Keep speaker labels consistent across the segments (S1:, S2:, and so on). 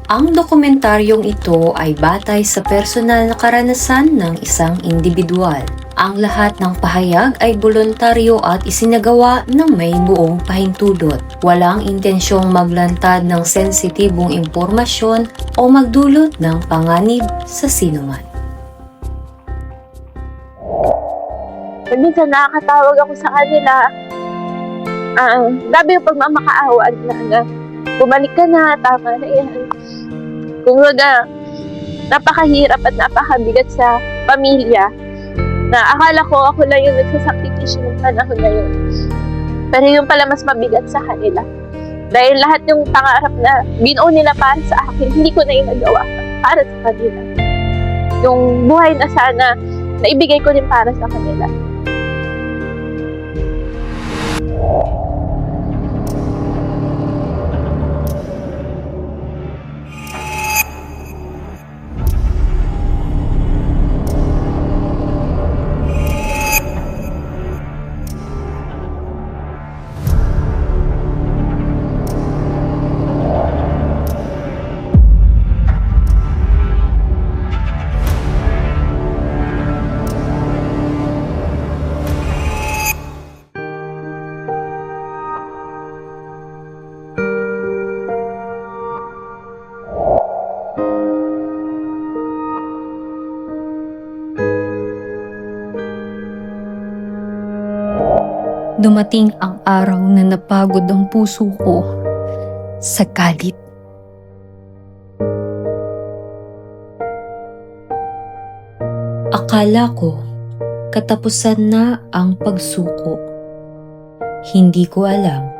S1: Ang dokumentaryong ito ay batay sa personal na karanasan ng isang individual. Ang lahat ng pahayag ay voluntaryo at isinagawa ng may buong pahintulot. Walang intensyong maglantad ng sensitibong impormasyon o magdulot ng panganib sa sinuman.
S2: Pag minsan nakakatawag ako sa kanila, grabe yung pagmamakaawa na bumalik ka na, tama na yan. Kung napakahirap at napakabigat sa pamilya, na akala ko ako lang yung nagsasakripisyo ng panahon na yun. Pero yung pala mas mabigat sa kanila. Dahil lahat yung pangarap na binuo nila para sa akin, hindi ko na yung nagawa para sa kanila. Yung buhay na sana, naibigay ko din para sa kanila.
S1: Dumating ang araw na napagod ang puso ko sa galit. Akala ko katapusan na ang pagsuko. Hindi ko alam,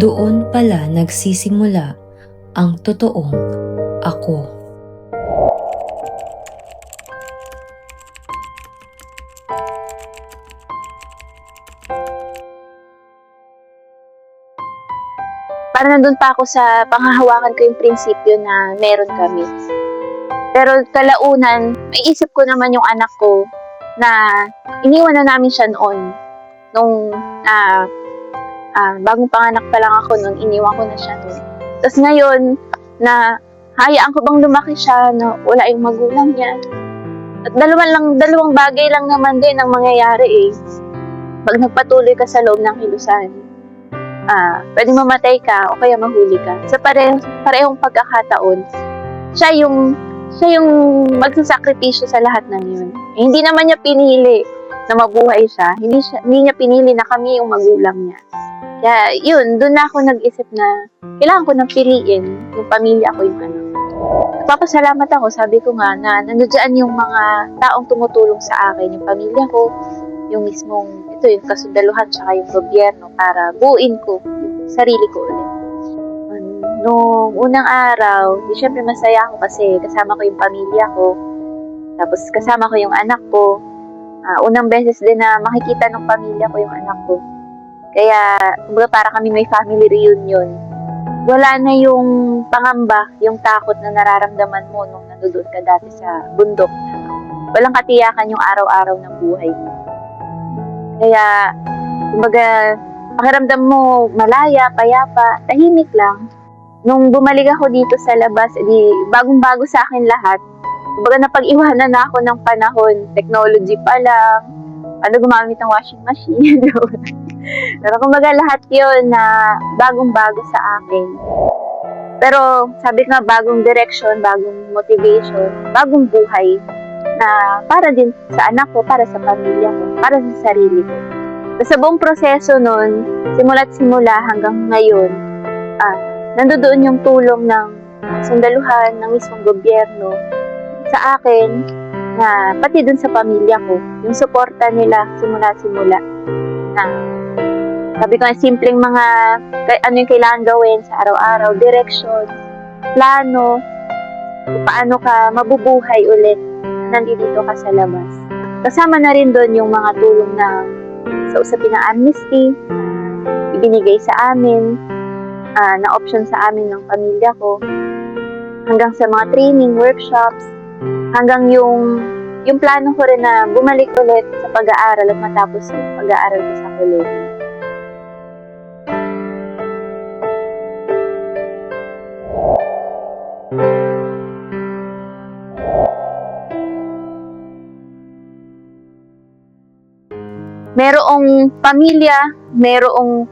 S1: doon pala nagsisimula ang totoong ako.
S2: Parang nandun pa ako sa panghahawakan ko yung prinsipyo na meron kami. Pero kalaunan, may isip ko naman yung anak ko na iniwan na namin siya noon. Nung bagong panganak pa lang ako noon, iniwan ko na siya noon. Tapos ngayon, na hayaan ko bang lumaki siya na wala yung magulang niya. At dalawang bagay lang naman din ang mangyayari eh. Pag nagpatuloy ka sa loob ng hilusan, pwedeng mamatay ka o kaya mahuli ka. Sa parehong pagkakataon, siya yung magsasakripisyo sa lahat ng yun. Eh, hindi naman niya pinili na mabuhay siya. Hindi niya pinili na kami yung magulang niya. Kaya yun, doon na ako nag-isip na kailangan ko nang piliin yung pamilya ko, yung anak. Papasalamat ako, sabi ko nga, na nandiyan yung mga taong tumutulong sa akin, yung pamilya ko, yung mismong yung kasundaluhan tsaka yung gobyerno para buuin ko yung sarili ko ulit. Noong unang araw, syempre masaya ako kasi kasama ko yung pamilya ko. Tapos kasama ko yung anak ko. Unang beses din na makikita ng pamilya ko yung anak ko. Kaya, kumbaga para kami may family reunion. Wala na yung pangamba, yung takot na nararamdaman mo nung nandoon ka dati sa bundok. Walang katiyakan yung araw-araw ng buhay mo. Kaya, kumbaga, pakiramdam mo malaya, payapa, tahimik lang. Nung bumalik ako dito sa labas, bagong-bago sa akin lahat. Kumbaga, napag-iwanan na ako ng panahon. Technology pa lang. Gumamit ng washing machine. Pero kumbaga, lahat yun na bagong-bago sa akin. Pero, sabi ko nga, bagong direction, bagong motivation, bagong buhay. Na para din sa anak ko, para sa pamilya ko, para sa sarili ko. Sa buong proseso nun, simula't simula hanggang ngayon, nandoon yung tulong ng sandaluhan, ng mismong gobyerno sa akin, na pati dun sa pamilya ko, yung suporta nila simula-simula. Sabi ko nga, simpleng mga ano yung kailangan gawin sa araw-araw, direction, plano, paano ka mabubuhay ulit nandito ka sa labas. Kasama na rin doon yung mga tulong sa usapin ng amnesty, ibinigay sa amin, na option sa amin ng pamilya ko, hanggang sa mga training, workshops, hanggang yung plano ko rin na bumalik ulit sa pag-aaral at matapos yung pag-aaral ko sa kolehiyo. Merong pamilya, merong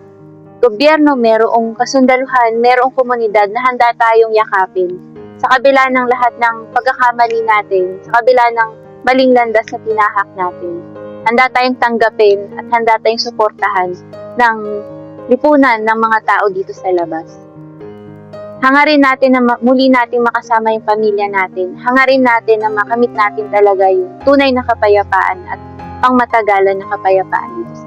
S2: gobyerno, merong kasundaluhan, merong komunidad na handa tayong yakapin. Sa kabila ng lahat ng pagkakamali natin, sa kabila ng maling landas na tinahak natin, handa tayong tanggapin at handa tayong suportahan ng lipunan ng mga tao dito sa labas. Hangarin natin na muli nating makasama yung pamilya natin. Hangarin natin na makamit natin talaga yung tunay na kapayapaan at pangmatagalan na kapayapaan dito sa